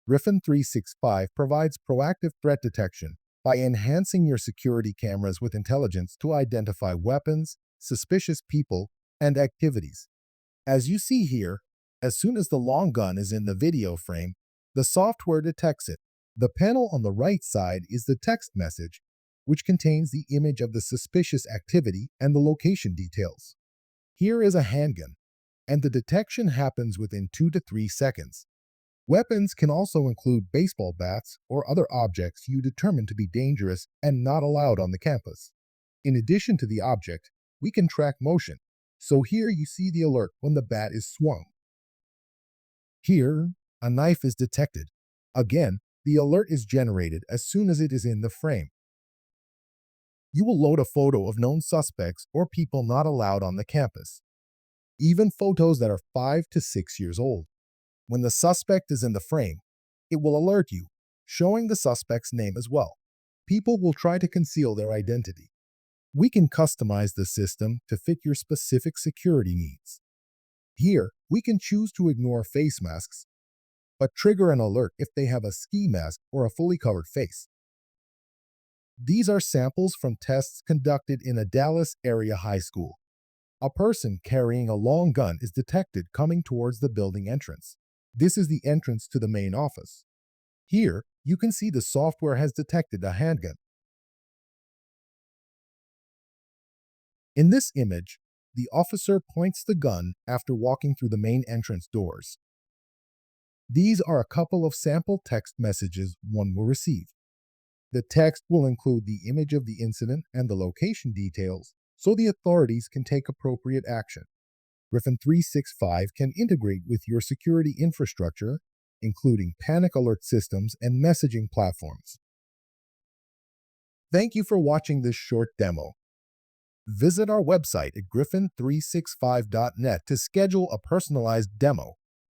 GRIFFIN365 provides proactive threat detection by enhancing your security cameras with intelligence to identify weapons, suspicious people, and activities. As you see here, as soon as the long gun is in the video frame, the software detects it. The panel on the right side is the text message, which contains the image of the suspicious activity and the location details. Here is a handgun, and the detection happens within 2 to 3 seconds. Weapons can also include baseball bats or other objects you determine to be dangerous and not allowed on the campus. In addition to the object, we can track motion, so here you see the alert when the bat is swung. Here, a knife is detected. Again, the alert is generated as soon as it is in the frame. You will load a photo of known suspects or people not allowed on the campus, even photos that are 5 to 6 years old. When the suspect is in the frame, it will alert you, showing the suspect's name as well. People will try to conceal their identity. We can customize the system to fit your specific security needs. Here, we can choose to ignore face masks, but trigger an alert if they have a ski mask or a fully covered face. These are samples from tests conducted in a Dallas area high school. A person carrying a long gun is detected coming towards the building entrance. This is the entrance to the main office. Here, you can see the software has detected a handgun. In this image, the officer points the gun after walking through the main entrance doors. These are a couple of sample text messages one will receive. The text will include the image of the incident and the location details, so the authorities can take appropriate action. GRIFFIN365 can integrate with your security infrastructure, including panic alert systems and messaging platforms. Thank you for watching this short demo. Visit our website at griffin365.net to schedule a personalized demo.